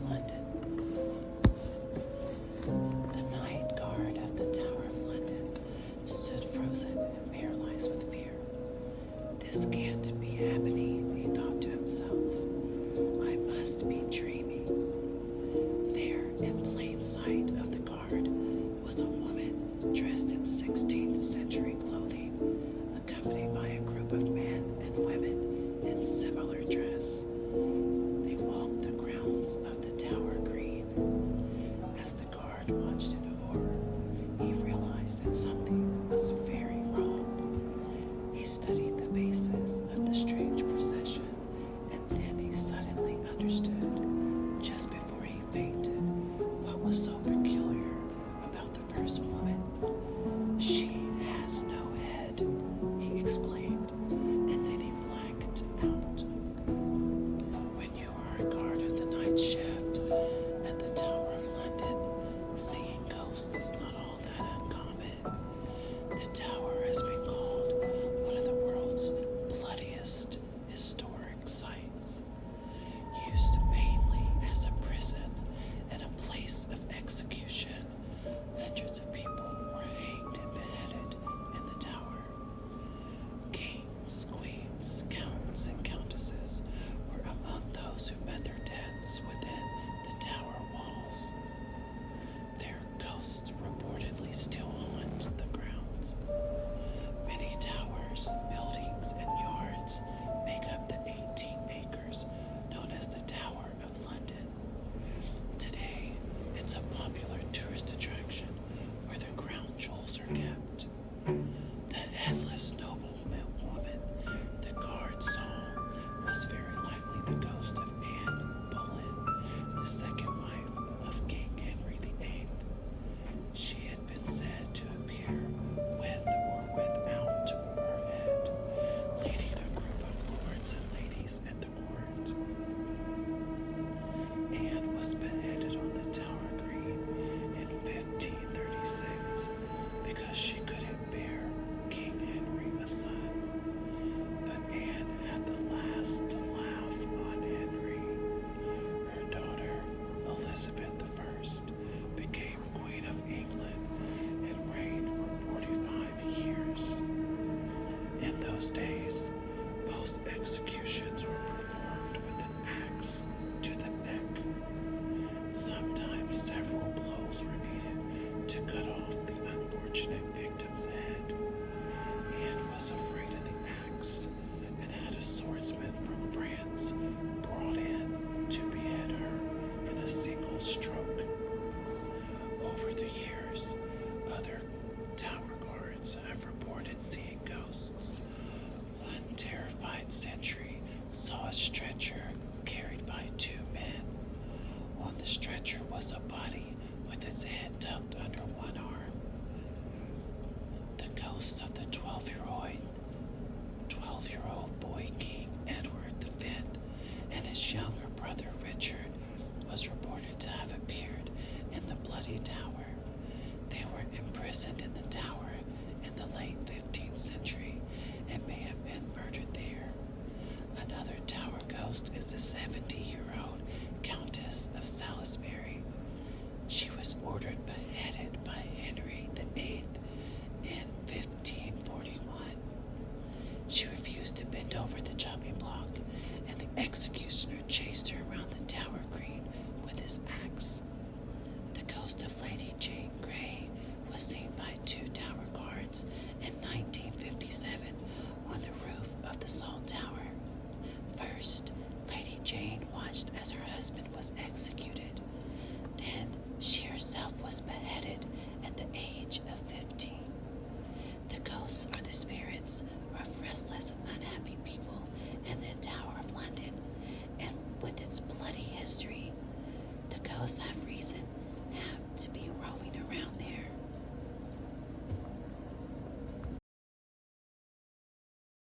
London. The night guard of the Tower of London stood frozen and paralyzed with fear. This can't be happening, he thought to himself. I must be dreaming. There, in plain sight of the guard, was a woman dressed in 16th century clothing, accompanied by a group of men and women in similar dress. They walked the grounds of the Tower Green. As the guard watched in horror, he realized that something was very wrong. He studied the faces of the strange procession, and then he suddenly understood, just before he fainted, what was so peculiar about the first woman. She has no head, he exclaimed, and then he blanked out. When you are a guard of the night shift at the Tower of London, seeing ghosts is not all that uncommon. The tower has been called one of the world's bloodiest historic sites, used mainly as a prison and a place of execution. Hundreds of people were hanged and beheaded in the tower. Kings, queens, counts, and countesses were among those who met their deaths within the tower walls. Their ghosts reportedly still haunt the grounds. Many towers, buildings, and yards make up the 18 acres known as the Tower of London. Today, it's a popular tourist attraction where the crown jewels are kept. The headless noblewoman the guard saw was very likely the ghost of Anne Boleyn, the second wife of King Henry VIII. She had been said to appear with or without her head, leading a group of lords and ladies at the court. Anne was beheaded on the Tower Green in 1536 because she couldn't bear King Henry a son. But Anne had the last laugh on Henry. Her daughter, Elizabeth I, became Queen of England and reigned for 45 years. In those days, most executions were performed with an axe to the neck. Sometimes several blows were needed to cut off the unfortunate victim's head. Anne was afraid of the axe and had a swordsman from France brought in to behead her in a single stroke. Over the years, other tower guards have reported seeing ghosts. One terrified sentry saw a stretcher carried by two men. On the stretcher was a body with its head tucked under one arm. The ghost of the 12-year-old boy King Edward V and his younger brother Richard was reported to have appeared in the Bloody Tower. They were imprisoned in the tower in the late 15th century and may have been murdered there. Another tower ghost is the 70-year-old Countess of Salisbury. She was ordered beheaded by Henry VIII in 1541. She refused to bend over the chopping block, and the executioner chased her around the Tower Green with his axe. The ghost of Lady Jane Grey was seen by two tower guards in 1957 on the roof of the Salt Tower. First, Lady Jane watched as her husband was executed. Then, she herself was beheaded at the age of 15. The ghosts are the spirits of restless, unhappy people in the Tower of London, and with its bloody history, the ghosts have reason